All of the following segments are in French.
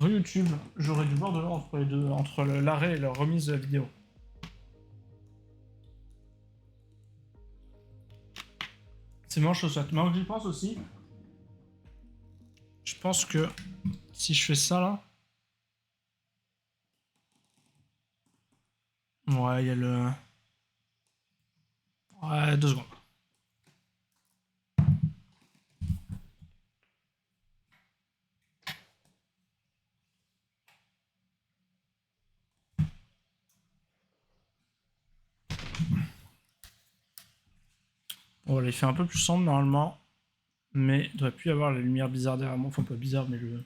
YouTube, j'aurais dû voir de l'ordre entre les deux, entre l'arrêt et la remise de la vidéo. C'est moche aux chaussettes. Mais j'y pense aussi. Je pense que si je fais ça là. Ouais, il y a le. Ouais, 2 secondes. Voilà, il fait un peu plus sombre normalement. Mais il devrait plus y avoir la lumière bizarre derrière moi. Enfin, pas bizarre, mais le.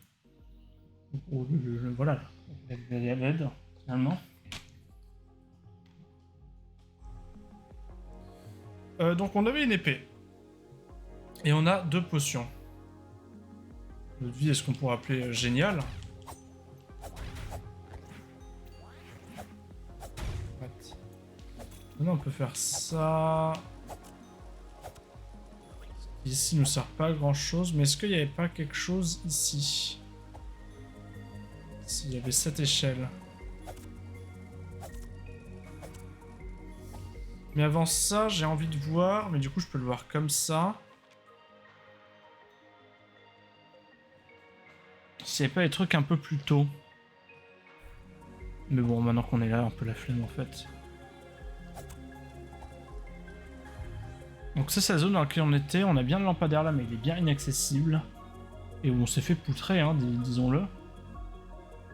Voilà. La LED, finalement. Donc, on avait une épée. Et on a 2 potions. Notre vie, est-ce qu'on pourrait appeler génial? Maintenant, on peut faire ça. Ici, ne sert pas à grand chose. Mais est-ce qu'il n'y avait pas quelque chose ici? S'il y avait cette échelle. Mais avant ça, j'ai envie de voir. Mais du coup, je peux le voir comme ça. S'il n'y avait pas des trucs un peu plus tôt. Mais bon, maintenant qu'on est là, un peu la flemme en fait. Donc ça, c'est la zone dans laquelle on était. On a bien le lampadaire là, mais il est bien inaccessible. Et où on s'est fait poutrer, hein, disons-le.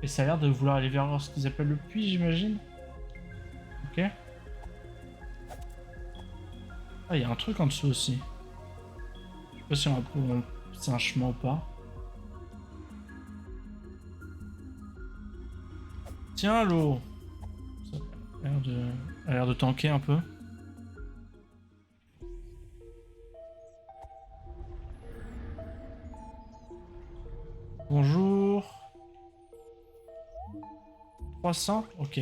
Et ça a l'air de vouloir aller vers ce qu'ils appellent le puits, j'imagine. Ok. Ah, il y a un truc en dessous aussi. Je sais pas si c'est un chemin ou pas. Tiens, l'eau. Ça a l'air de tanker un peu. Bonjour. 300, ok.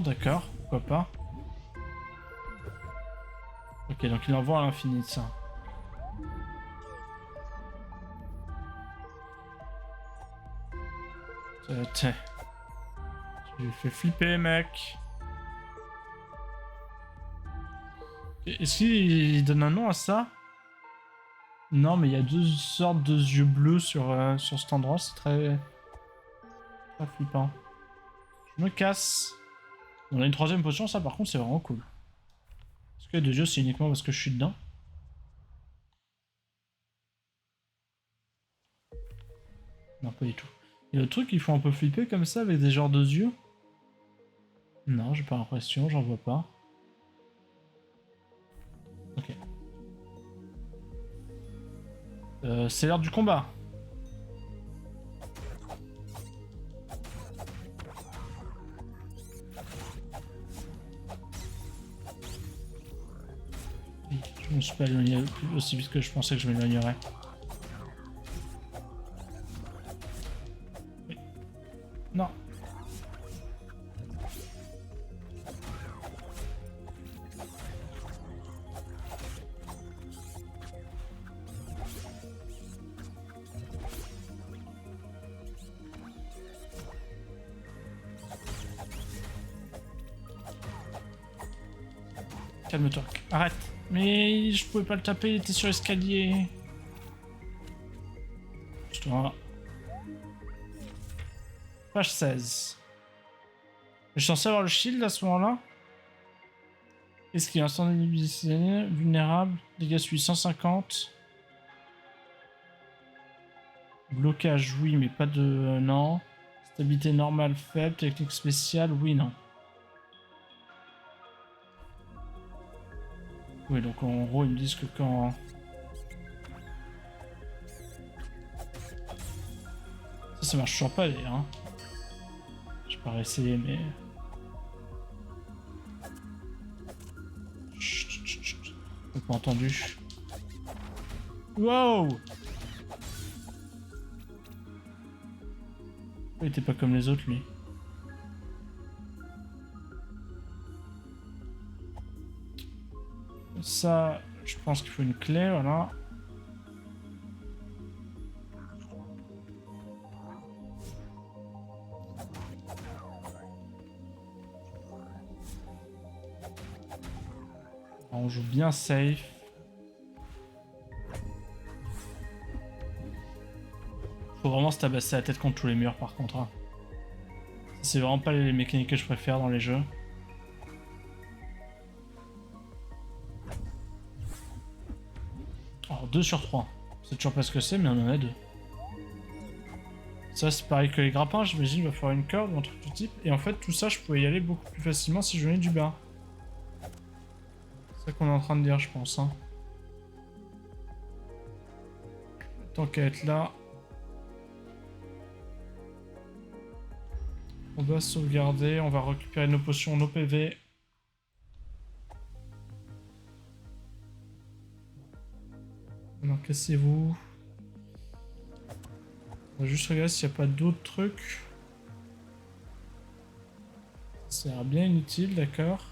D'accord, pourquoi pas. Ok, donc il envoie à l'infini de ça. Tu lui fais flipper, mec. Est-ce qu'il donne un nom à ça? Non, mais il y a 2 sortes de yeux bleus sur cet endroit, c'est très flippant. Je me casse. On a une 3ème potion, ça par contre c'est vraiment cool. Est-ce que les 2 yeux c'est uniquement parce que je suis dedans? Non, pas du tout. Il y a d'autres trucs qui font un peu flipper comme ça avec des genres de yeux? Non, j'ai pas l'impression, j'en vois pas. Ok. C'est l'heure du combat. Je me suis pas éloigné aussi vite que je pensais que je m'éloignerais. Non. Calme-toi. Arrête. Mais je pouvais pas le taper, il était sur l'escalier. Histoire. Page 16. Je suis censé avoir le shield à ce moment-là. Est-ce qu'il y a un instant d'inhibition vulnérable? Dégâts suivis 150. Blocage, oui, mais pas de... non. Stabilité normale faible. Technique spéciale, oui, non. Oui, donc en gros, ils me disent que quand... Ça marche toujours pas, d'ailleurs. Hein. Je vais pas réessayer, mais... Chut, chut, chut. J'ai pas entendu. Wow! Il était pas comme les autres, lui. Ça, je pense qu'il faut une clé, voilà. Alors, on joue bien safe. Faut vraiment se tabasser la tête contre tous les murs par contre. Hein. C'est vraiment pas les mécaniques que je préfère dans les jeux. Alors 2 sur 3. C'est toujours pas ce que c'est, mais on en a 2. Ça c'est pareil que les grappins, j'imagine il va falloir une corde ou un truc du type. Et en fait tout ça je pouvais y aller beaucoup plus facilement si je venais du bas. C'est ça qu'on est en train de dire je pense. Hein. Tant qu'à être là. On doit sauvegarder, on va récupérer nos potions, nos PV. Alors cassez-vous. On va juste regarder s'il n'y a pas d'autres trucs. Ça a l'air bien inutile, d'accord.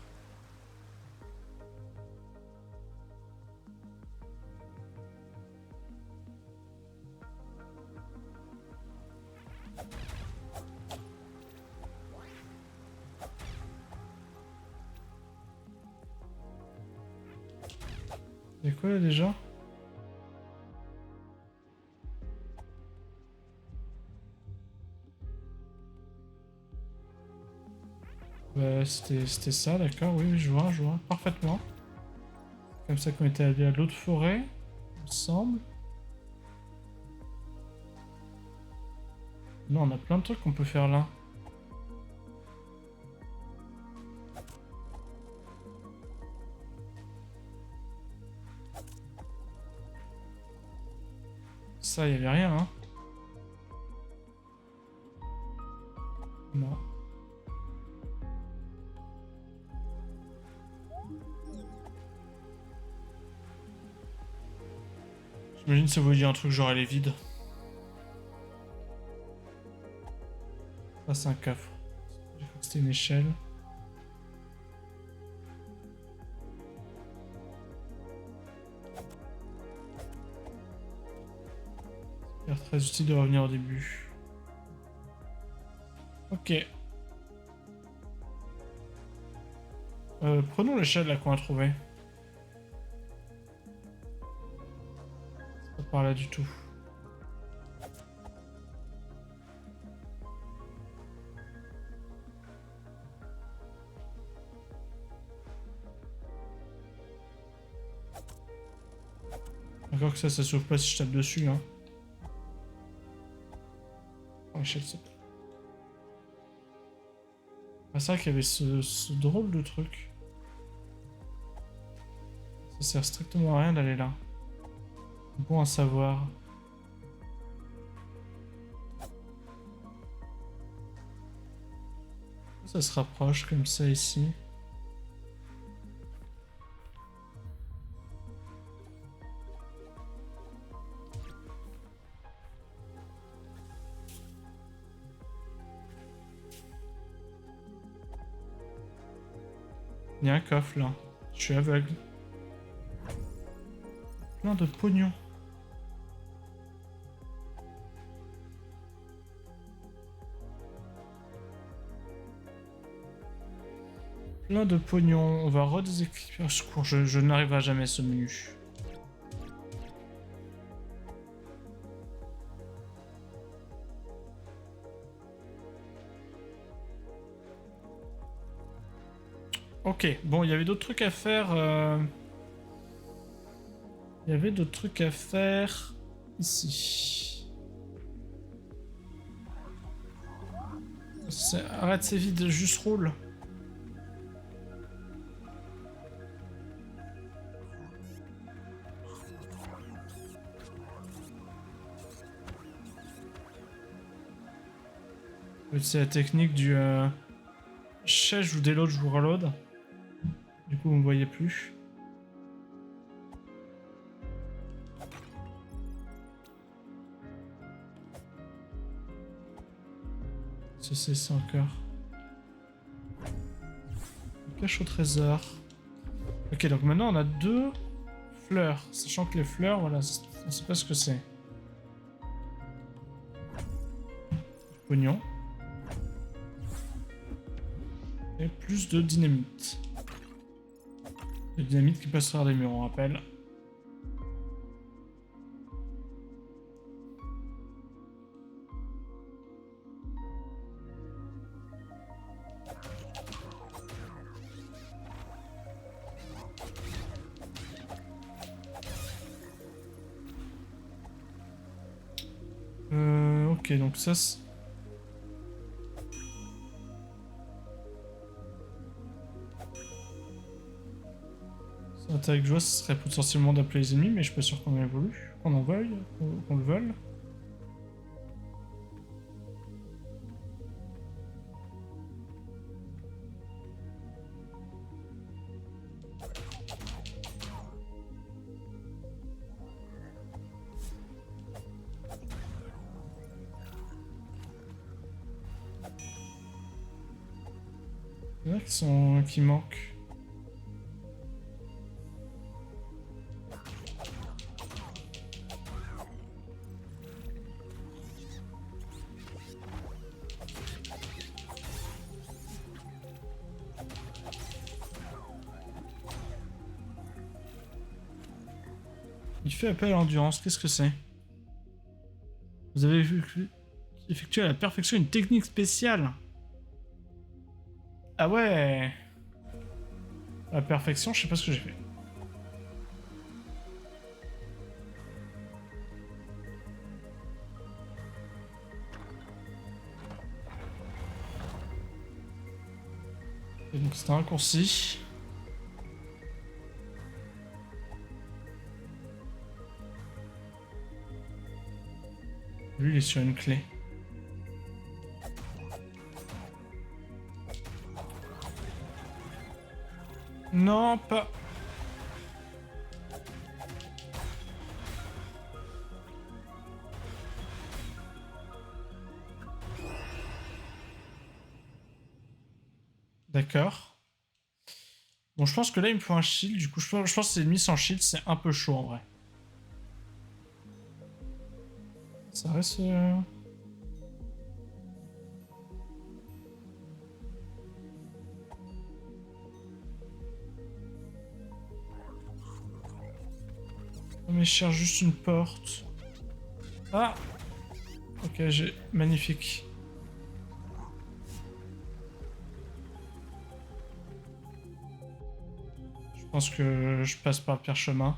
Il y a quoi là déjà? Bah, c'était ça, d'accord, oui, je vois, parfaitement. Comme ça qu'on était allé à l'autre forêt, il me semble. Non, on a plein de trucs qu'on peut faire là. Ça, il y avait rien, hein. Non. J'imagine ça voulait dire un truc genre elle est vide. Ah, c'est un coffre. J'ai cru que c'était une échelle. C'est très utile de revenir au début. Ok. Prenons l'échelle là qu'on a trouvée. C'est pas par là du tout. Encore que ça s'ouvre pas si je tape dessus. Hein. Oh, l'échelle c'est... Ah, c'est vrai qu'il y avait ce drôle de truc. Ça sert strictement à rien d'aller là. Bon à savoir. Ça se rapproche comme ça ici. Il y a un coffre là. Je suis aveugle. Plein de pognon. Plein de pognon. On va redéséquiper. Au secours, je n'arriverai jamais à ce menu. Ok, bon, il y avait d'autres trucs à faire. Il y avait d'autres trucs à faire ici. Arrête, c'est vide, juste roule. C'est la technique du je vous déload, je vous reload. Du coup, vous me voyez plus. C'est ça encore. Cache au trésor. Ok, donc maintenant on a 2 fleurs. Sachant que les fleurs, voilà, on sait pas ce que c'est. Pognon. Et plus de dynamite. Le dynamite qui passe sur des murs, on rappelle. Ok, donc ça... Ça, avec joie, ce serait potentiellement d'appeler les ennemis, mais je suis pas sûr qu'on en voulu, qu'on en veuille, qu'on le veuille. Il y en a qui manquent. Il fait appel à l'endurance, qu'est-ce que c'est? Vous avez effectué à la perfection une technique spéciale. Ah ouais. À la perfection, je sais pas ce que j'ai fait. Et donc c'est un raccourci. Lui, il est sur une clé. Non, pas... D'accord. Bon, je pense que là, il me faut un shield. Du coup, je pense que c'est ennemis sans shield, c'est un peu chaud en vrai. Ça reste... Mais je cherche juste une porte. Ah! Ok, j'ai... Magnifique. Je pense que je passe par le pire chemin.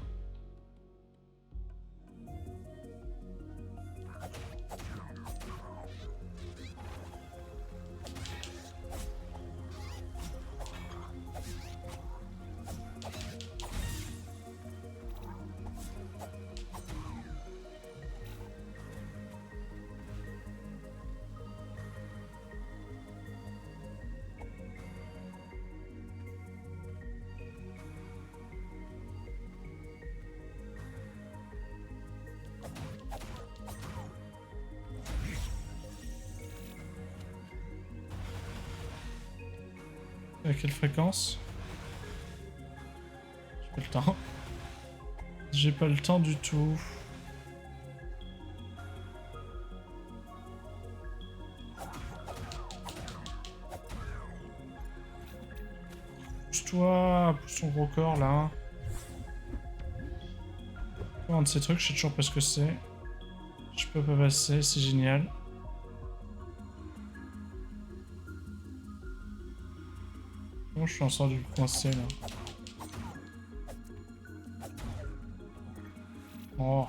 À quelle fréquence? J'ai pas le temps. J'ai pas le temps du tout. Pousse-toi, pousse ton gros corps là. Un de ces trucs, je sais toujours pas ce que c'est. Je peux pas passer, c'est génial. Bon, je suis en sorte de le coincer là. Oh.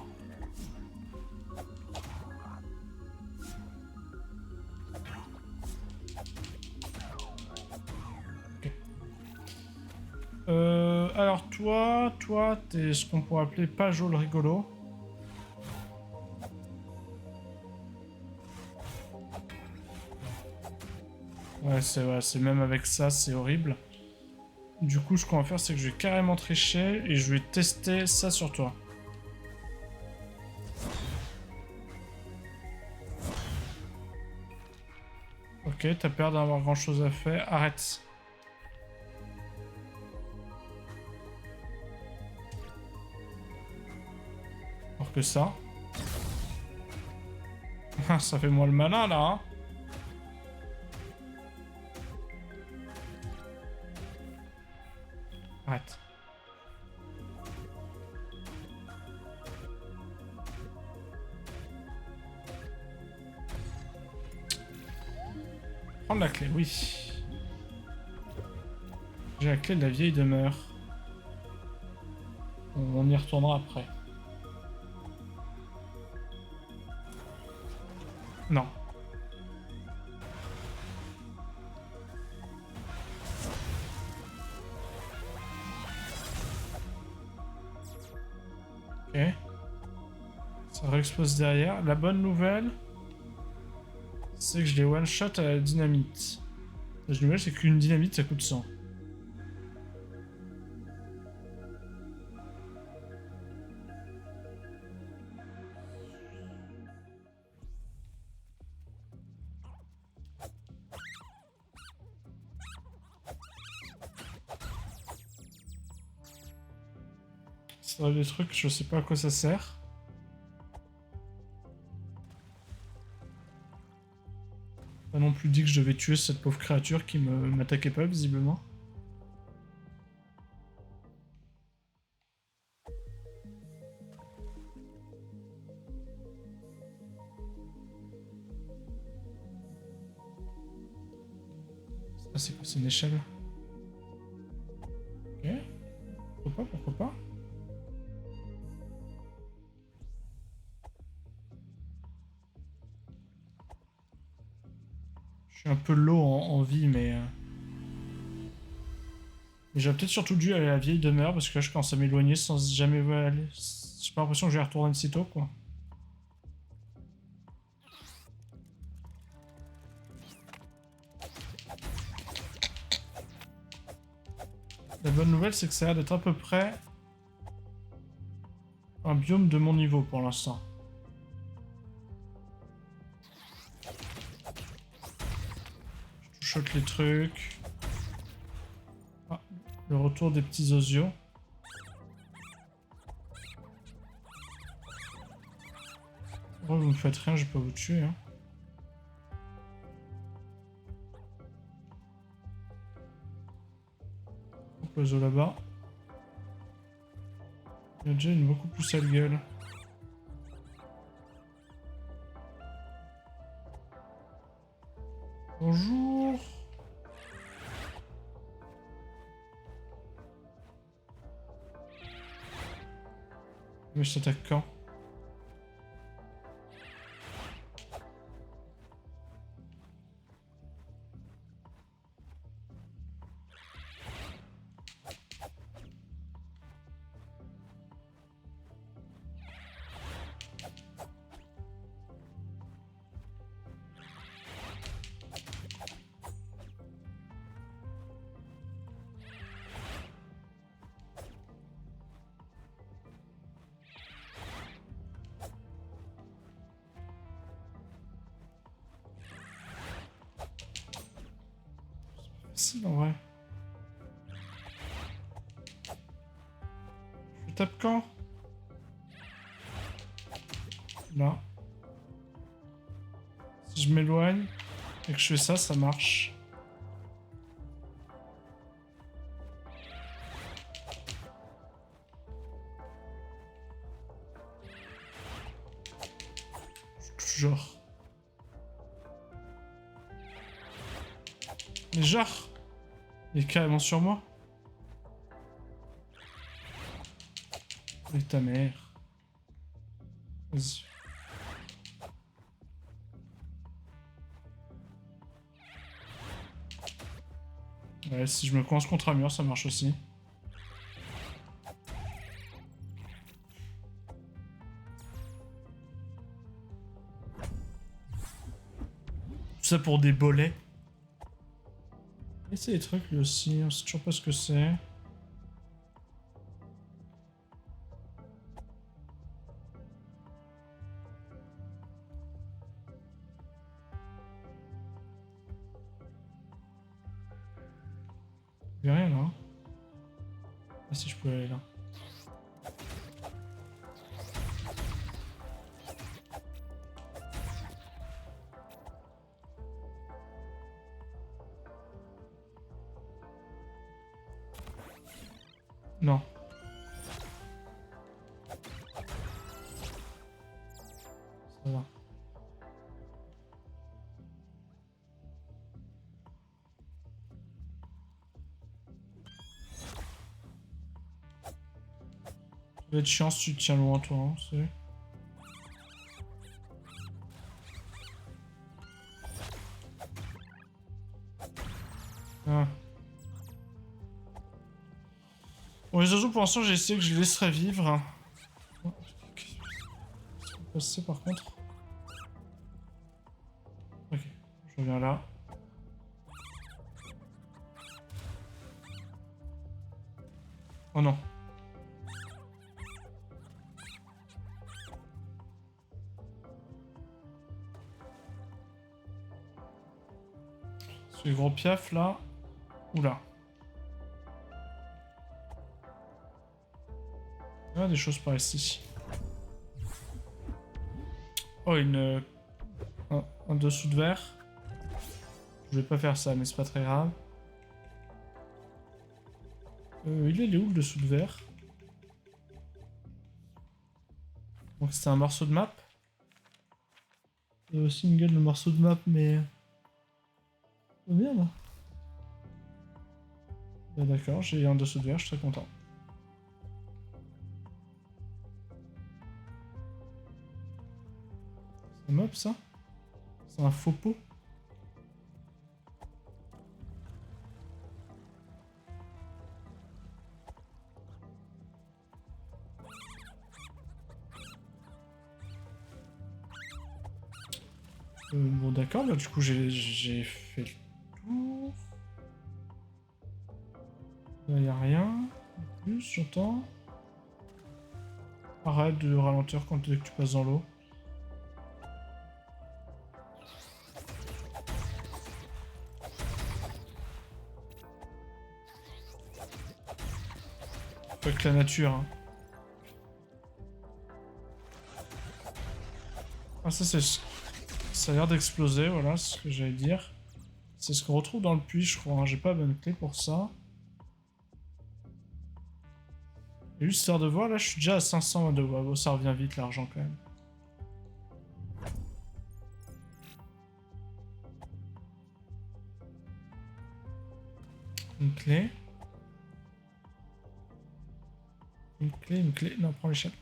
Okay. Alors toi, t'es ce qu'on pourrait appeler Pajot le rigolo. Ouais, c'est même avec ça, c'est horrible. Du coup, ce qu'on va faire, c'est que je vais carrément tricher et je vais tester ça sur toi. Ok, t'as peur d'avoir grand chose à faire. Arrête. Alors que ça. Ça fait moi le malin là, hein. Arrête. Prendre la clé, oui. J'ai la clé de la vieille demeure. On y retournera après. Non. Ok. Ça réexplose derrière. La bonne nouvelle, c'est que je les one-shot à la dynamite. La bonne nouvelle, c'est qu'une dynamite, ça coûte 100. Ça des trucs, je sais pas à quoi ça sert. Pas non plus dit que je devais tuer cette pauvre créature qui m'attaquait pas, visiblement. Ça, c'est quoi? C'est une échelle. Ok. Pourquoi pas, pourquoi pas. Je suis un peu low en vie, mais j'aurais peut-être surtout dû aller à la vieille demeure, parce que là, je commence à m'éloigner sans jamais aller. J'ai pas l'impression que je vais retourner de sitôt, quoi. La bonne nouvelle, c'est que ça a l'air d'être à peu près un biome de mon niveau pour l'instant. Je choque les trucs. Ah, le retour des petits osios. Oh, vous me faites rien, je vais pas vous tuer. Hein. Hop, l'oiseau là-bas. Il a déjà une beaucoup plus sale gueule. Bonjour. Mais je t'attaque quand? Si, en vrai. Je tape quand? Là. Si je m'éloigne et que je fais ça, ça marche. Genre. Mais genre. Il est carrément sur moi. Mais ta mère. Vas-y. Ouais, si je me coince contre un mur, ça marche aussi. Tout ça pour des bolets. Et c'est des trucs lui aussi, on sait toujours pas ce que c'est. Il y a rien là. Ah si je peux aller là. Non. Ça va. Ça va être chiant si tu te tiens loin, toi, hein, c'est... Ah. Bon, les oiseaux, pour l'instant, j'ai essayé que je les laisserai vivre. Oh, qu'est-ce qui va se passer, par contre? Ok, je reviens là. Oh non. Ce gros piaf, là. Oula. Il y a des choses par ici. Oh, un dessous de verre. Je vais pas faire ça, mais c'est pas très grave. Il est où le dessous de verre? Donc c'était un morceau de map. Single, le morceau de map, mais... Oh merde. Bah, d'accord, j'ai un dessous de verre, je suis très content. C'est un mob, ça? C'est un faux pot? Bon d'accord, bah, du coup j'ai fait le tour. Là y'a rien. En plus, j'entends. Arrête de ralentir quand dès que tu passes dans l'eau. Faut que la nature, hein. Ah ça c'est... Ça a l'air d'exploser, voilà, c'est ce que j'allais dire. C'est ce qu'on retrouve dans le puits, je crois, hein. J'ai pas la bonne clé pour ça. Et juste histoire de voir, là je suis déjà à 500 de WoW, ça revient vite l'argent quand même. Une clé. Une clé. Non, prends l'échelle.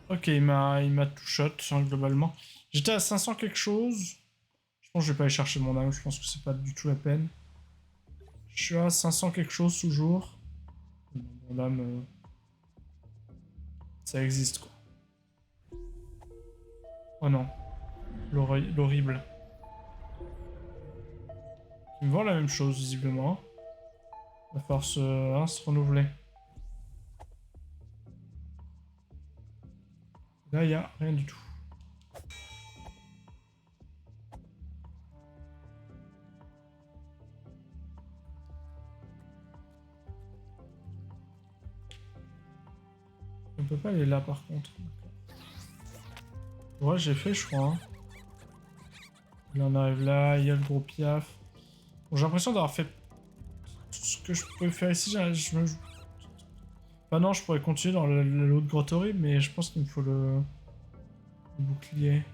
Ok, il m'a tout shot, hein, globalement. J'étais à 500 quelque chose. Je pense que je vais pas aller chercher mon âme, je pense que c'est pas du tout la peine. Je suis à 500 quelque chose toujours. Mon âme, ça existe quoi. Oh non, l'horrible. Il me vend la même chose visiblement. Il va falloir se renouveler. Là, il n'y a rien du tout. On peut pas aller là par contre. Ouais, j'ai fait, je crois. Hein. Là, on arrive là, il y a le gros piaf. Bon, j'ai l'impression d'avoir fait tout ce que je pouvais faire ici. Bah non, je pourrais continuer dans l'autre grotte horrible, mais je pense qu'il me faut le bouclier.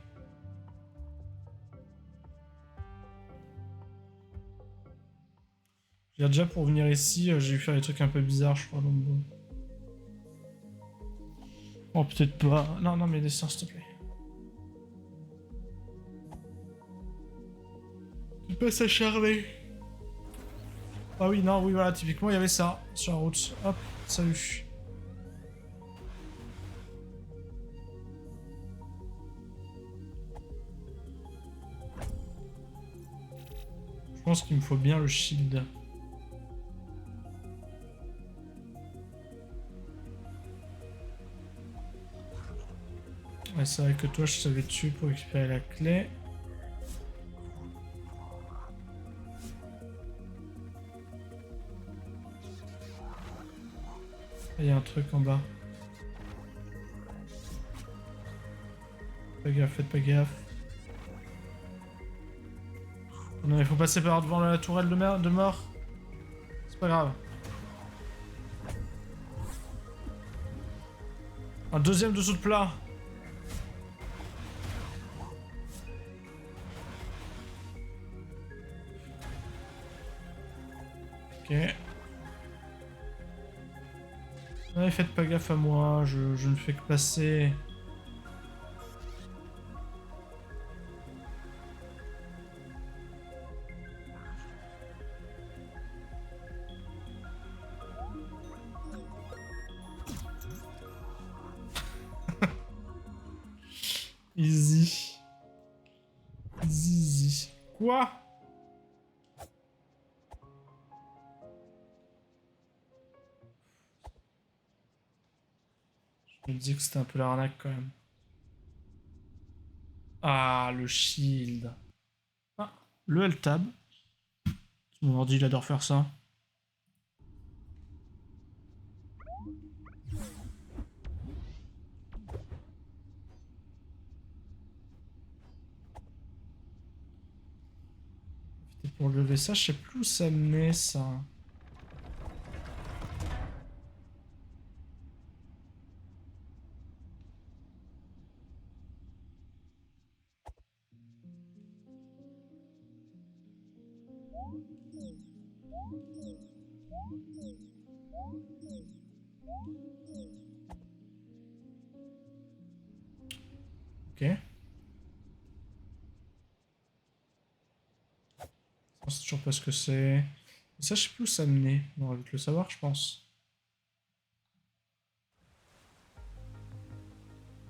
Déjà pour venir ici, j'ai dû faire des trucs un peu bizarres, je crois. Donc bon. Oh, peut-être pas. Non, non, mais descends, s'il te plaît. Tu peux s'acharner. Ah oui, non, oui, voilà, typiquement, il y avait ça sur la route. Hop, salut. Je pense qu'il me faut bien le shield. Ouais, c'est vrai que toi, je savais dessus pour récupérer la clé. Il y a un truc en bas. Pas gaffe, faites pas gaffe. Non, il faut passer par devant la tourelle de mort. C'est Pas grave. Un deuxième dessous de plat. Ok. Ouais, faites pas gaffe à moi, je ne fais que passer. Easy. Easy, easy. Quoi? Je me dis que c'était un peu l'arnaque quand même. Ah, le shield. Ah, le L-tab. Mon ordi, il adore faire ça. Et pour lever ça, je sais plus où ça met ça. Ok. Je sais toujours pas ce que c'est. Ça, je sais plus où ça menait. On va vite le savoir, je pense.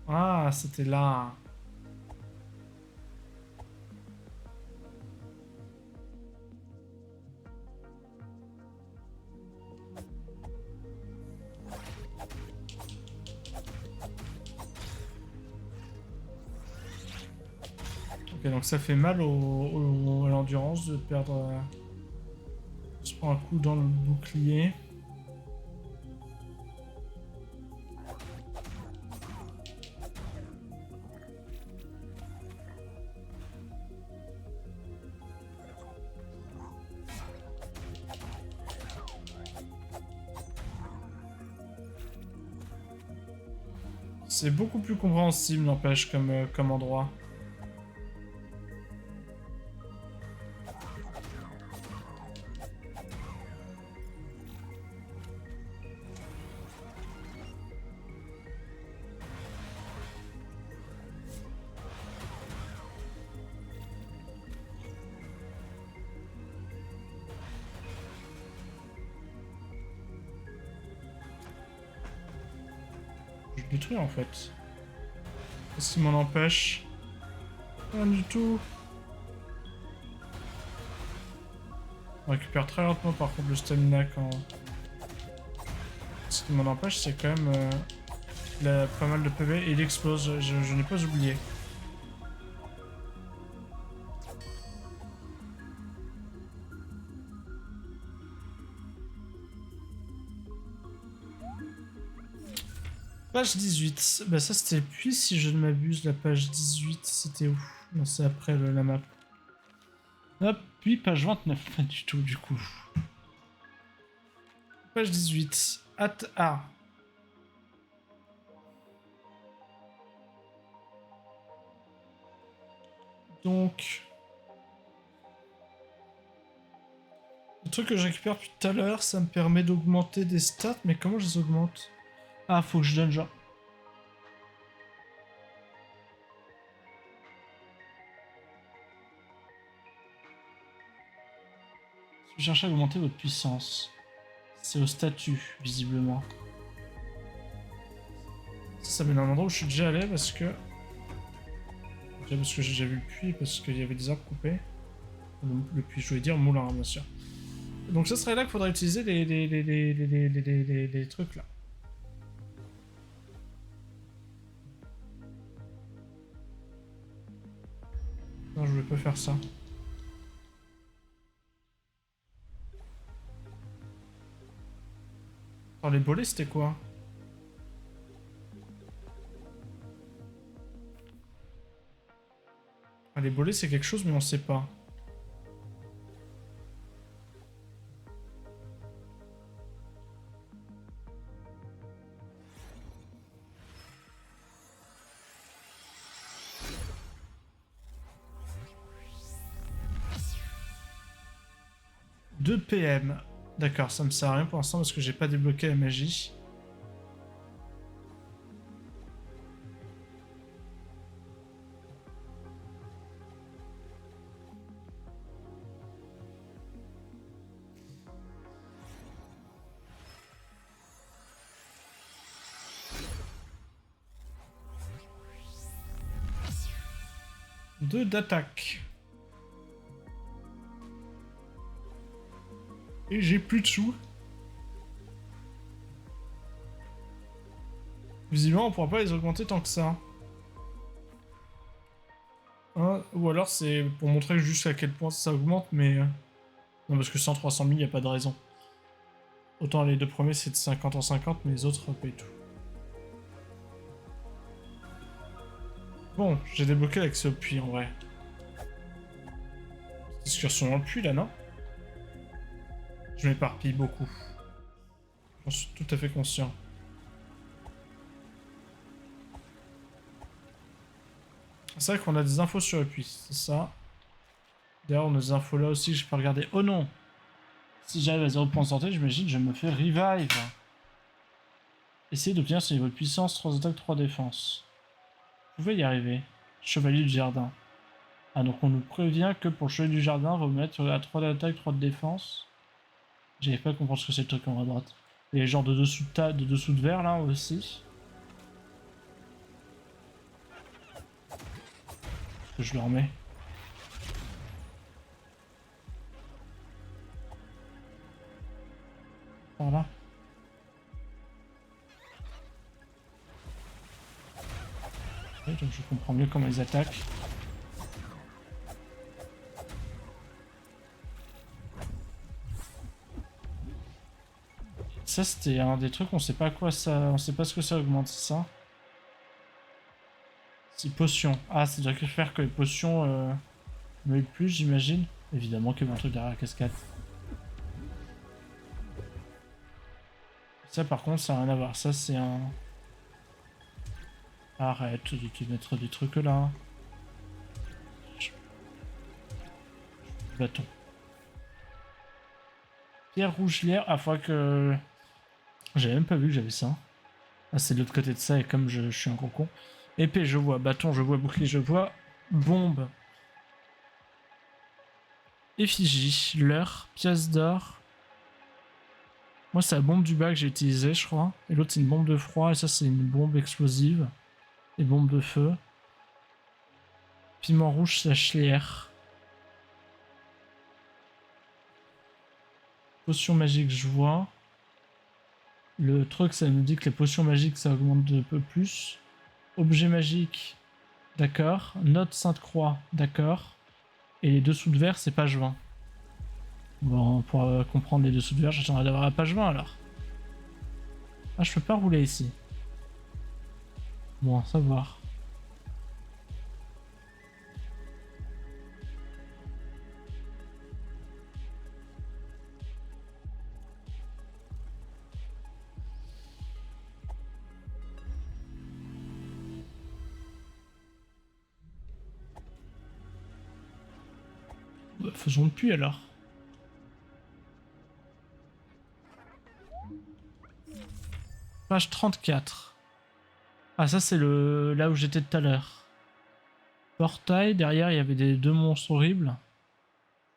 Ah, c'était là. Ok, donc ça fait mal à l'endurance de perdre... On se prend un coup dans le bouclier. C'est beaucoup plus compréhensible, n'empêche, comme endroit. Je le détruis en fait. Qu'est-ce qui m'en empêche? Rien du tout. On récupère très lentement par contre le stamina quand... Ce qui m'en empêche, c'est quand même... il a pas mal de PV et il explose, je n'ai pas oublié. Page 18. Bah ça c'était puis si je ne m'abuse, la page 18 c'était où? Non, c'est après la map. Hop, puis page 29, pas du tout du coup. Page 18. At A. Donc... Le truc que je récupère depuis tout à l'heure, ça me permet d'augmenter des stats, mais comment je les augmente? Ah, faut que je donne genre... Si vous cherchez à augmenter votre puissance, c'est au statut, visiblement. Ça met dans un endroit où je suis déjà allé parce que... Déjà parce que j'ai déjà vu le puits, parce qu'il y avait des arbres coupés. Le puits, je voulais dire moulin, bien sûr. Donc ça serait là qu'il faudrait utiliser les trucs là. Non, je voulais pas faire ça. Alors les bolets c'était quoi? Ah, les bolets c'est quelque chose mais on sait pas. 2 PM. D'accord, ça me sert à rien pour l'instant parce que j'ai pas débloqué la magie. Deux d'attaque. Et j'ai plus de sous. Visiblement, on pourra pas les augmenter tant que ça. Hein, ou alors c'est pour montrer juste à quel point ça augmente, mais... Non, parce que 100-300 000, y a pas de raison. Autant les deux premiers, c'est de 50 en 50, mais les autres, pas du tout. Bon, j'ai débloqué l'accès au puits, en vrai. C'est excursion dans le puits, là, non? Je m'éparpille beaucoup. J'en suis tout à fait conscient. C'est vrai qu'on a des infos sur le puits, c'est ça. D'ailleurs, on a des infos là aussi que je peux regarder. Oh non! Si j'arrive à 0 point de santé, j'imagine je me fais revive. Essayez d'obtenir ce niveau de puissance, 3 attaques, 3 défenses. Vous pouvez y arriver. Chevalier du jardin. Ah, donc on nous prévient que pour le chevalier du jardin, on va mettre à 3 d'attaque, 3 de défense. J'avais pas compris ce que c'est le truc en haut à droite. Et les genres de dessous de verre là aussi. Que je le remets. Par là. Ok, donc je comprends mieux comment ils attaquent. Ça c'était un des trucs, on sait pas quoi ça. On sait pas ce que ça augmente, c'est ça? C'est potions. Ah, ça doit faire que les potions me plus, j'imagine. Évidemment qu'il y a un truc derrière la cascade. Ça par contre, ça n'a rien à voir. Ça c'est un... Arrête de te mettre des trucs là. Bâton. Pierre rouge lierre. Ah, faut que... J'avais même pas vu que j'avais ça. Ah, c'est de l'autre côté de ça et comme je suis un gros con. Épée, je vois. Bâton, je vois. Bouclier, je vois. Bombe. Effigie. Leurre. Pièce d'or. Moi, c'est la bombe du bas que j'ai utilisée, je crois. Et l'autre, c'est une bombe de froid. Et ça, c'est une bombe explosive. Et bombe de feu. Piment rouge, slash lierre. Potion magique, je vois. Le truc, ça nous dit que les potions magiques, ça augmente de peu plus. Objet magique, d'accord. Note Sainte-Croix, d'accord. Et les dessous de verre, c'est page 20. Bon, pour comprendre les dessous de verre, j'attendrai d'avoir la page 20 alors. Ah, je peux pas rouler ici. Bon, à savoir. Bah, faisons le puits alors. Page 34. Ah, ça c'est le là où j'étais tout à l'heure. Portail, derrière il y avait deux monstres horribles.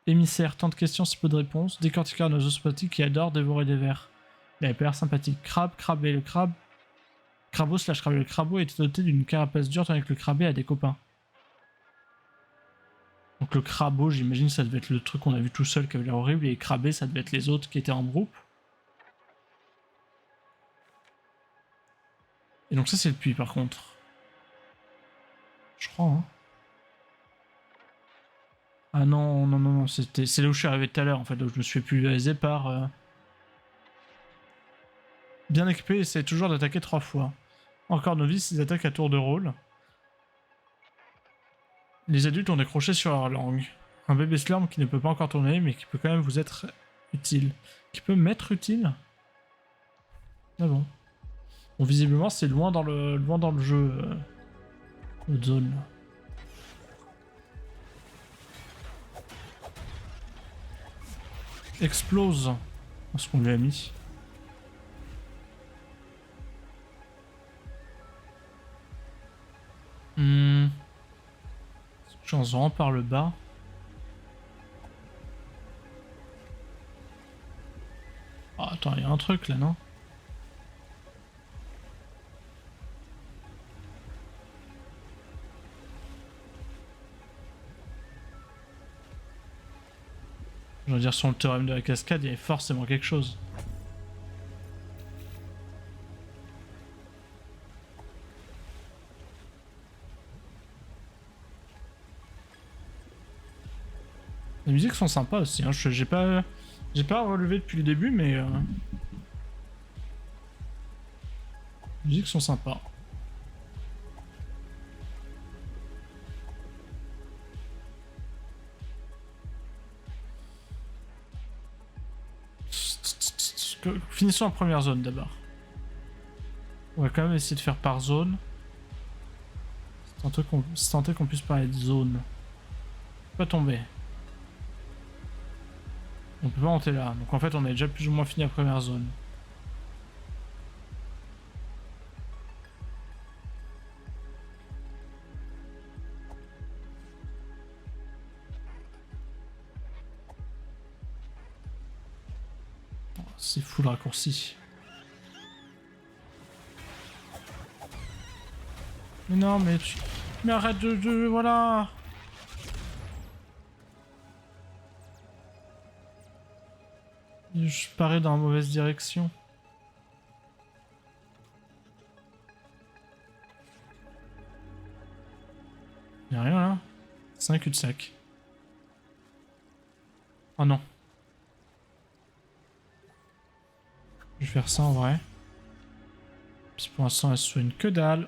Émissaire, tant de questions, si peu de réponses. Décortiqueur nosospathique qui adore dévorer des vers. Il avait pas l'air sympathique. Crabe, crabé, le crabe. Crabeau slash crabé. Le crabeau était doté d'une carapace dure tandis que le crabé a des copains. Donc le crabeau, j'imagine ça devait être le truc qu'on a vu tout seul qui avait l'air horrible. Et les crabés, ça devait être les autres qui étaient en groupe. Et donc ça c'est le puits par contre. Je crois, hein. Ah non, non, non, non, c'est là où je suis arrivé tout à l'heure en fait, donc je me suis fait pulvériser par... Bien équipé, essaye toujours d'attaquer 3 fois. Encore novice, ils attaquent à tour de rôle. Les adultes ont décroché sur leur langue. Un bébé slurm qui ne peut pas encore tourner, mais qui peut quand même vous être utile. Qui peut m'être utile? Ah bon. Bon, visiblement, c'est loin dans le jeu. Notre zone. explose ce qu'on lui a mis. Chance vraiment par le bas. Oh, attends, il y a un truc là, non? Je veux dire, sur le théorème de la cascade, il y avait forcément quelque chose. Les musiques sont sympas aussi, hein. J'ai pas relevé depuis le début, mais les musiques sont sympas. Finissons en première zone d'abord. On va quand même essayer de faire par zone. C'est tenté qu'on puisse parler de zone. Pas tomber. On peut pas monter là. Donc en fait on a déjà plus ou moins fini la première zone. Oh, c'est fou le raccourci. Mais non mais tu... Mais arrête de... Voilà. Je parais dans la mauvaise direction. Y'a rien là. C'est un cul-de-sac. Oh non. Je vais faire ça en vrai. Puis pour l'instant elle se soigne que dalle.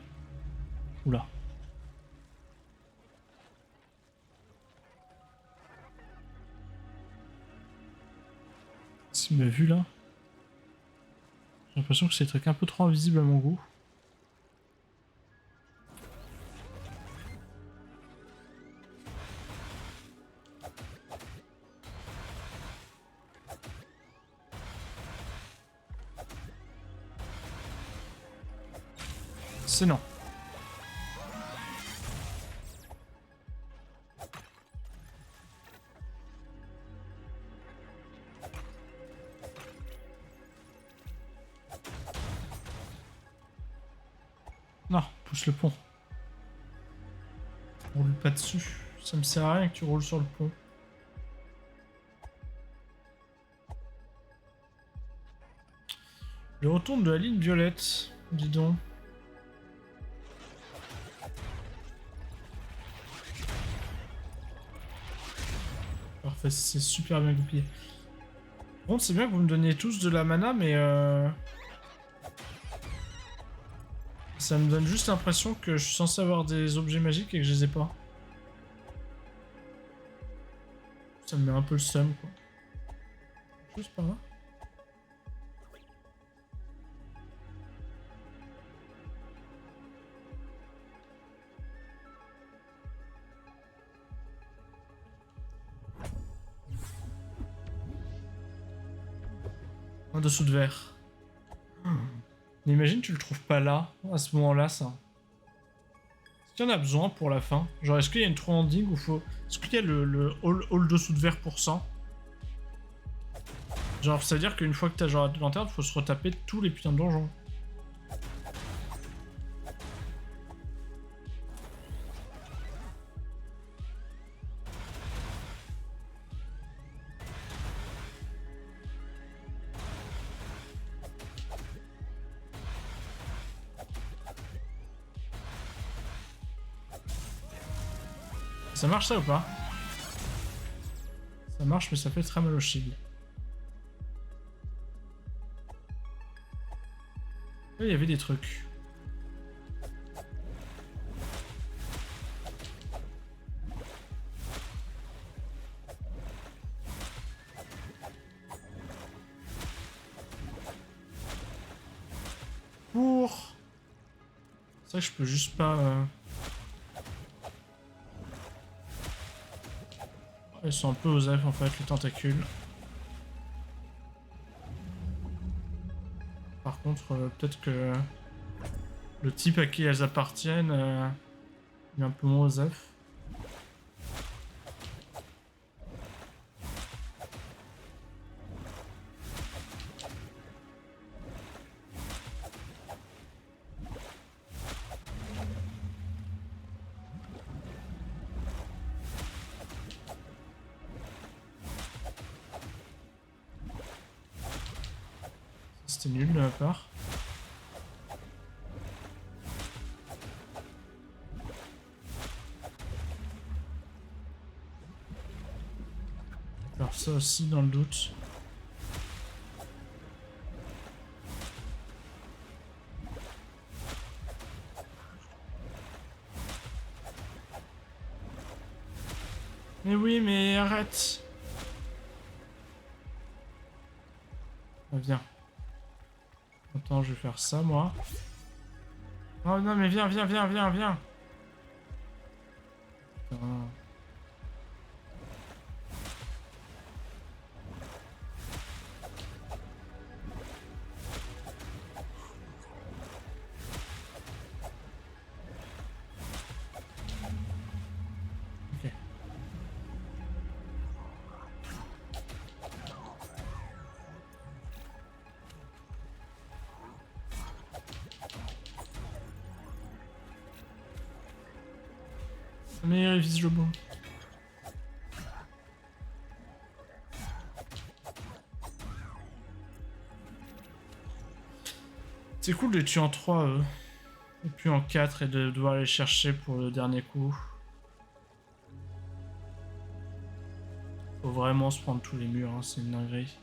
Oula. S'il m'a vu là. J'ai l'impression que c'est des trucs un peu trop invisibles à mon goût. C'est non. Non, pousse le pont. Roule pas dessus. Ça me sert à rien que tu roules sur le pont. Le retourne de la ligne violette. Dis donc. Parfait, c'est super bien goupillé. Bon, c'est bien que vous me donniez tous de la mana, mais ça me donne juste l'impression que je suis censé avoir des objets magiques et que je les ai pas. Ça me met un peu le seum, quoi. Juste par là. Un dessous de verre. Mais imagine, tu le trouves pas là, à ce moment-là, ça. Est-ce qu'il y en a besoin pour la fin? Genre, est-ce qu'il y a une true ending ou faut... Est-ce qu'il y a le all dessous de verre pour 100? Genre, ça veut dire qu'une fois que t'as genre la lanterne, faut se retaper tous les putains de donjons. Ça marche ça ou pas? Ça marche, mais ça fait très mal au shield. Là, il y avait des trucs. Pour... C'est vrai que je peux juste pas... Ils sont un peu aux F en fait, les tentacules. Par contre, peut-être que le type à qui elles appartiennent est un peu moins osef. C'était nul de ma part. Faire ça aussi dans le doute. Mais oui, mais arrête. Ah, viens. Attends, je vais faire ça, moi. Oh non, mais viens, viens, viens, viens, viens. Putain. Ok. Mais il vise le bon. C'est cool de les tuer en 3 eux. Et puis en 4 et de devoir les chercher pour le dernier coup. Faut vraiment se prendre tous les murs, hein, c'est une dinguerie.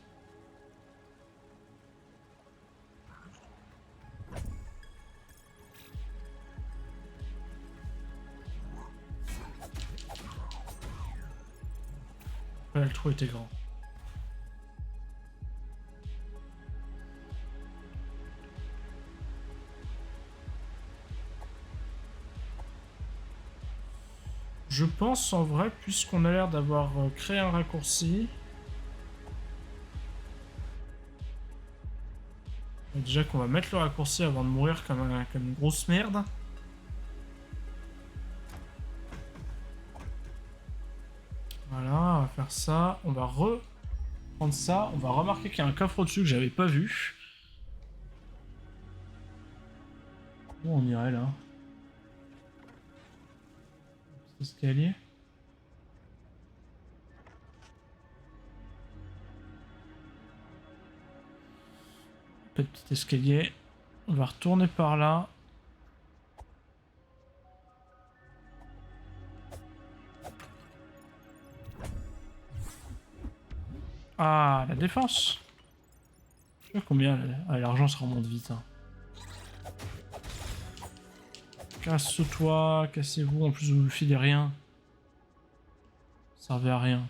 Ouais, le trou était grand. Je pense en vrai, puisqu'on a l'air d'avoir créé un raccourci. Déjà qu'on va mettre le raccourci avant de mourir comme une grosse merde. Voilà, on va faire ça. On va reprendre ça. On va remarquer qu'il y a un coffre au-dessus que j'avais pas vu. Où on irait là? Petit escalier. Petit escalier. On va retourner par là. Ah, la défense. Je sais pas combien. L'argent ça remonte vite. Hein. Casse-toi, cassez-vous. En plus, vous ne filez rien. Ça servait à rien.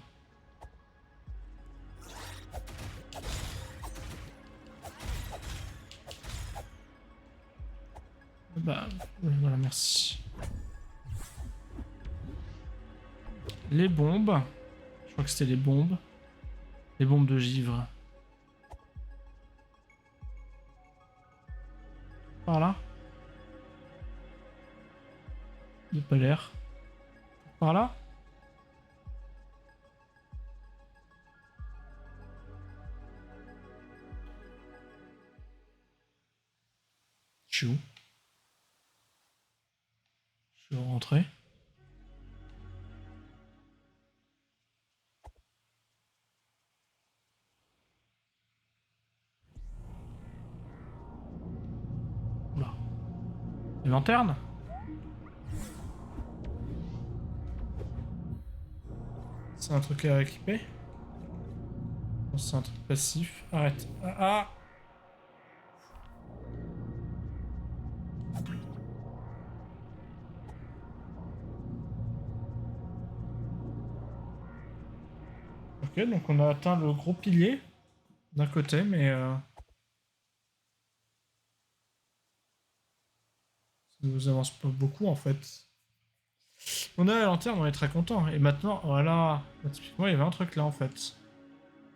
Bah, voilà, merci. Les bombes. Je crois que c'était les bombes. Les bombes de givre. Par là. Il n'y a pas l'air. Par là. Je suis où? Je suis rentré. Oula. Une lanterne? C'est un truc à équiper? C'est un truc passif. Arrête. Ah! Ok, donc on a atteint le gros pilier d'un côté, mais ça nous avance pas beaucoup en fait. On a la lanterne, on est très content. Et maintenant, voilà. Bah, typiquement, il y avait un truc là en fait.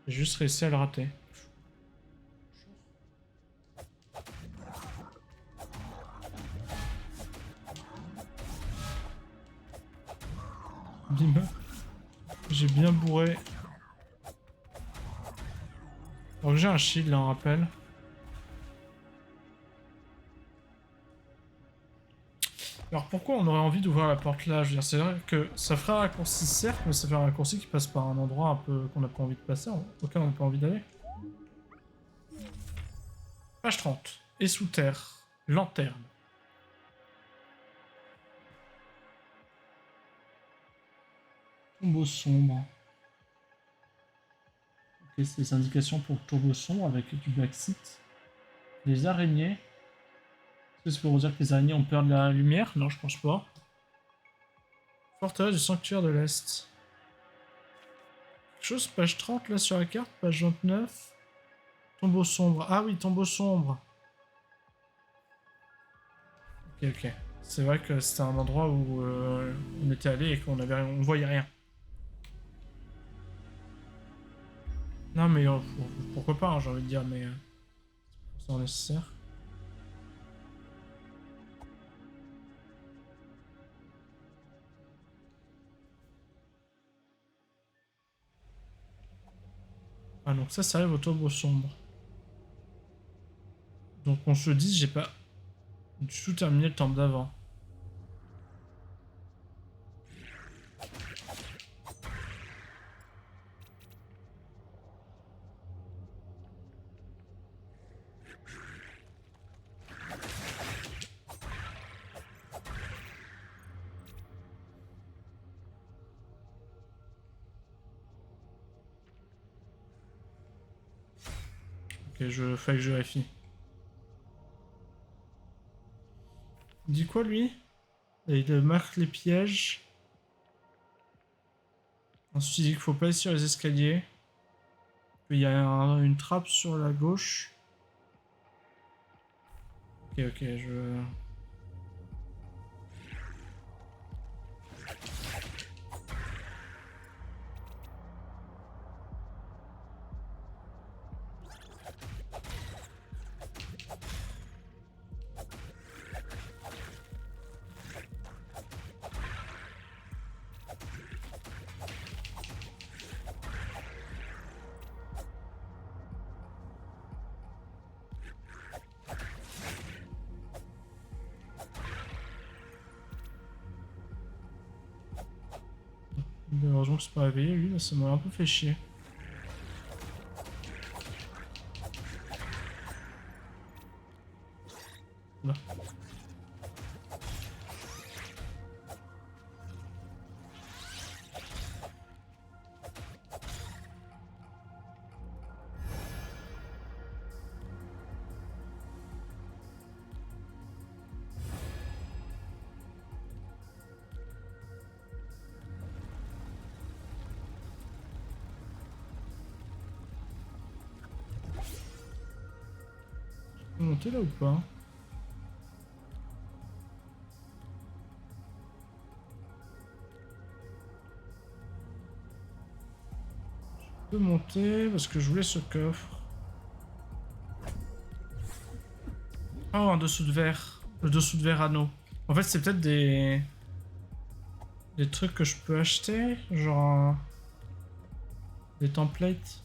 J'ai juste réussi à le rater. Bim. J'ai bien bourré. Alors que j'ai un shield, là, on rappelle. Alors pourquoi on aurait envie d'ouvrir la porte là? Je veux dire, c'est vrai que ça ferait un raccourci certes, mais ça fait un raccourci qui passe par un endroit un peu qu'on n'a pas envie de passer, auquel on n'a pas envie d'aller. Page 30. Et sous terre. Lanterne. Tombeau sombre. Ok, c'est les indications pour le tombeau sombre avec du backseat. Les araignées. Est-ce que c'est pour dire que les araignées ont peur de la lumière? Non, je pense pas. Forteresse du sanctuaire de l'Est. Quelque chose, page 30 là sur la carte, page 29. Tombeau sombre. Ah oui, tombeau sombre. Ok, ok. C'est vrai que c'était un endroit où on était allé et on voyait rien. Non mais pourquoi pas, hein, j'ai envie de dire, mais c'est pas nécessaire. Ah donc ça arrive au tombeau sombre. Donc on se dit, j'ai pas du tout terminé le temple d'avant. Ok, fallait que je vérifie. Il dit quoi lui? Il marque les pièges. Ensuite il dit qu'il faut pas aller sur les escaliers. Il y a une trappe sur la gauche. Ok, ok, je... Heureusement que c'est pas réveillé, lui, là, ça m'a un peu fait chier. Là. On peut monter là ou pas? Je peux monter parce que je voulais ce coffre. Oh, un dessous de verre. Le dessous de verre anneau. En fait, c'est peut-être des trucs que je peux acheter, genre des templates.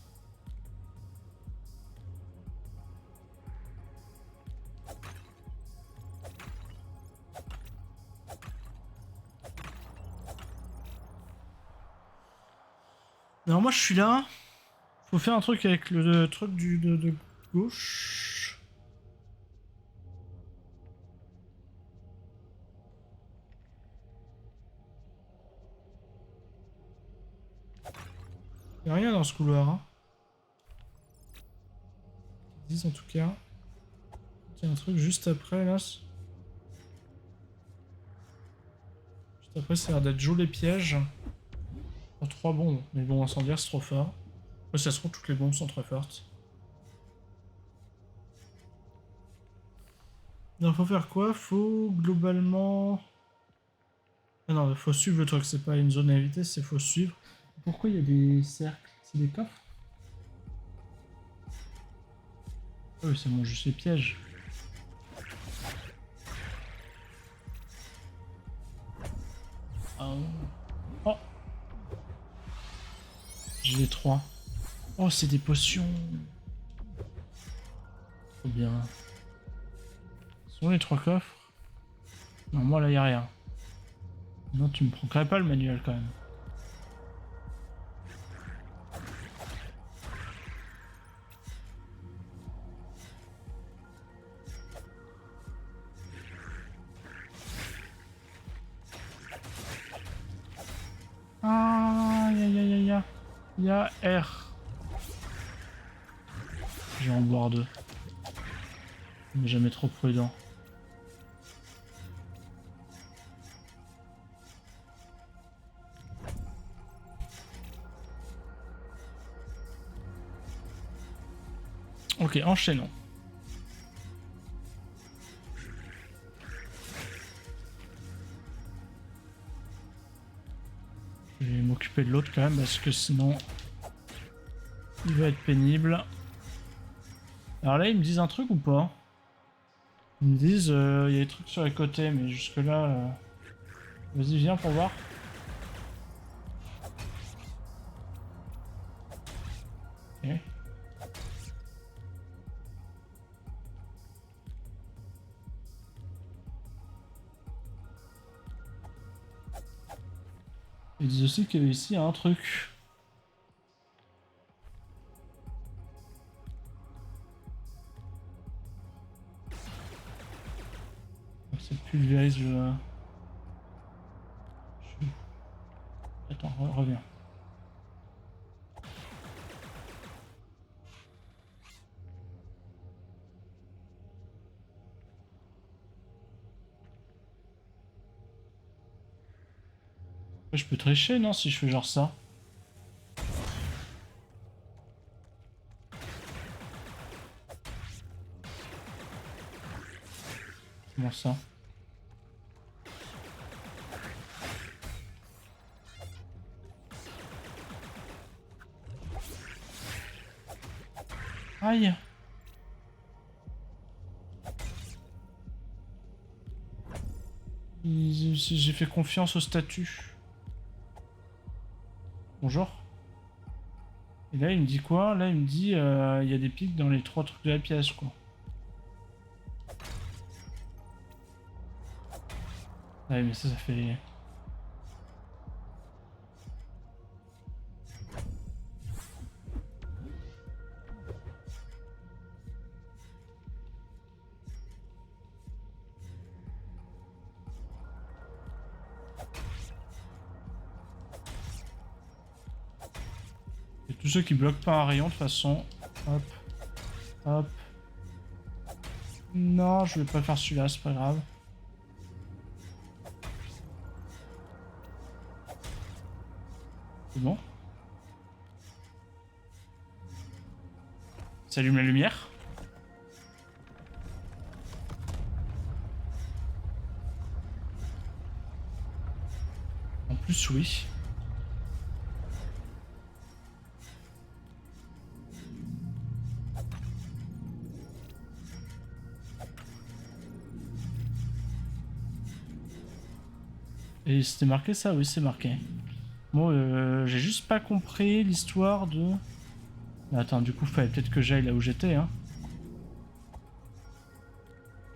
Non, moi je suis là. Faut faire un truc avec le truc de gauche. Y'a rien dans ce couloir. Hein. Ils disent en tout cas. Il y a un truc juste après là. Juste après, ça a l'air d'être jouer les pièges. Pour 3 bombes. Mais bon, incendiaire, c'est trop fort. Après, ça se trouve, toutes les bombes sont très fortes. Donc, faut faire quoi? Faut globalement. Ah non, faut suivre le truc, c'est pas une zone à éviter, c'est faut suivre. Pourquoi il y a des cercles? C'est des coffres? Ah oui, c'est bon, juste les pièges. Ah. Oh, 3. Oh, c'est des potions. Trop bien. Sont les 3 coffres? Non, moi là, y a rien. Non, tu me prends quand même pas le manuel quand même. Ah, y a R. Je vais en boire 2. Mais jamais trop prudent. Ok, enchaînons. Je vais m'occuper de l'autre quand même parce que sinon il va être pénible. Alors là ils me disent un truc ou pas? Ils me disent il y a des trucs sur les côtés mais jusque là vas-y viens pour voir. Ok. Ils disent aussi qu'ici il y a un truc. Ça pulvérise le... Attends, reviens. Je peux tricher non si je fais genre ça? Comment ça? Aïe! J'ai fait confiance au statut. Bonjour. Et là il me dit quoi? Là il me dit il y a des pics dans les 3 trucs de la pièce quoi. Ouais mais ça fait... Et tous ceux qui bloquent pas un rayon de toute façon. Hop. Hop. Non, je vais pas faire celui-là, c'est pas grave. C'est bon. Ça allume la lumière. En plus, oui. Et c'était marqué ça? Oui, c'est marqué. Bon, j'ai juste pas compris l'histoire de... Mais attends, du coup, fallait peut-être que j'aille là où j'étais, hein.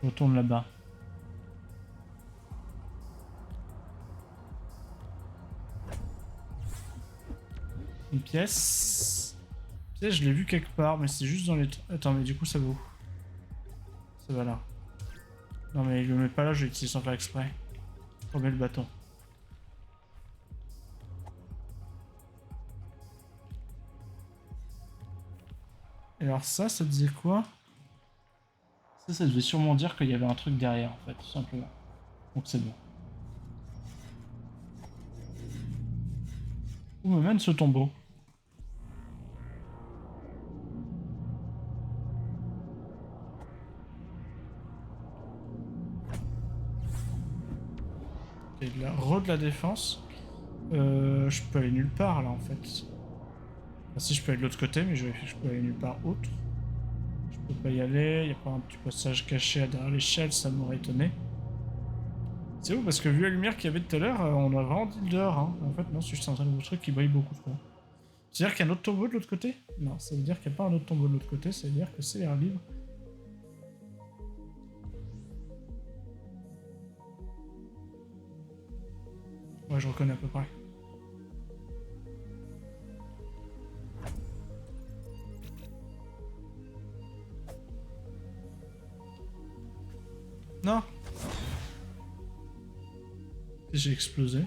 Je retourne là-bas. Une pièce. Pièce, je l'ai vu quelque part, mais c'est juste dans les... Attends, mais du coup, ça va où? Ça va là. Non, mais il le met pas là, je vais l'utiliser sans faire exprès. Remets le bâton. Et alors ça disait quoi? Ça devait sûrement dire qu'il y avait un truc derrière, en fait, tout simplement. Donc c'est bon. Où me mène ce tombeau? Ok, de la défense. Je peux aller nulle part là en fait. Enfin, si je peux aller de l'autre côté, mais je peux aller nulle part autre. Je peux pas y aller, il y a pas un petit passage caché derrière l'échelle, ça m'aurait étonné. C'est où? Parce que vu la lumière qu'il y avait tout à l'heure, on a vraiment dit dehors. Hein. En fait, non, c'est juste un truc qui brille beaucoup trop. C'est-à-dire qu'il y a un autre tombeau de l'autre côté? Non, ça veut dire qu'il n'y a pas un autre tombeau de l'autre côté, ça veut dire que c'est un livre. Ouais, je reconnais à peu près. Non. J'ai explosé.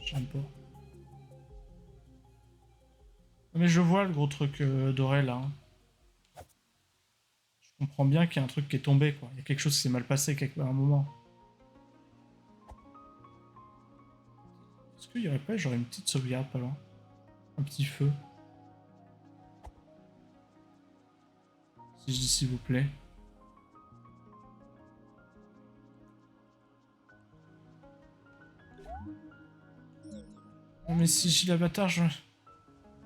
J'aime pas. Mais je vois le gros truc doré là. Je comprends bien qu'il y a un truc qui est tombé quoi. Il y a quelque chose qui s'est mal passé à un moment. Est-ce qu'il y aurait pas genre une petite sauvegarde pas loin? Un petit feu. Si je dis s'il vous plaît. Non mais si j'ai l'avatar, je...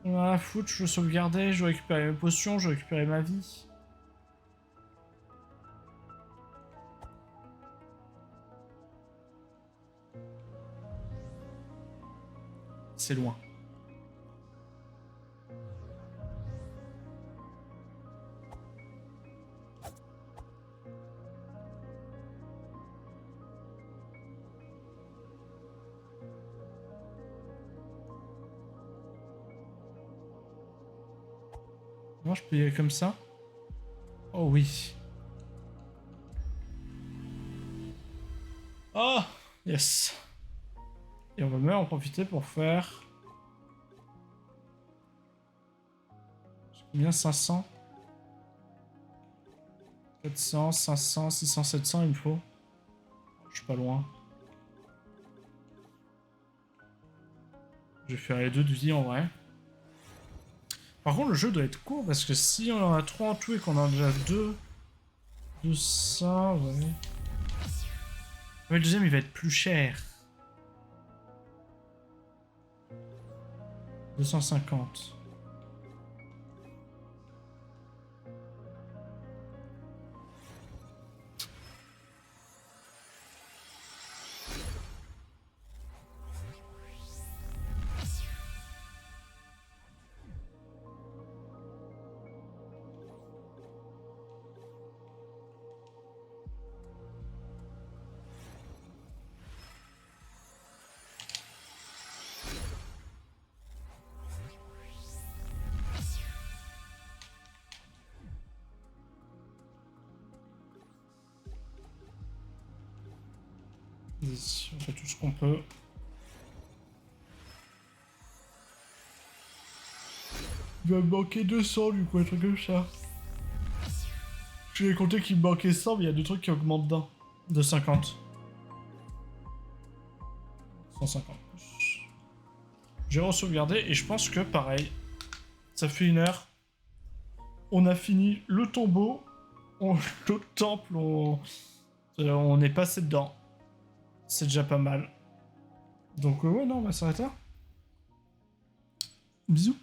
On a la foutre, je veux sauvegarder, je veux récupérer mes potions, je veux récupérer ma vie. C'est loin. Non, je peux y aller comme ça? Oh oui. Oh, yes. Et on va même en profiter pour faire... Combien? 500? 400, 500, 600, 700 il me faut. Je suis pas loin. Je vais faire les deux de vie en vrai. Par contre le jeu doit être court parce que si on en a 3 en tout et qu'on en a déjà 2 de ça, ouais. Mais le deuxième il va être plus cher. 250. On fait tout ce qu'on peut. Il va me manquer 200 du coup, un truc comme ça. Je vais compter qu'il me manquait 100, mais il y a deux trucs qui augmentent d'un. De 50. 150 plus. J'ai re-sauvegardé et je pense que pareil. Ça fait 1 heure. On a fini le tombeau. Le temple, on est passé dedans. C'est déjà pas mal. Donc ouais, non, on va s'arrêter là. Bisous.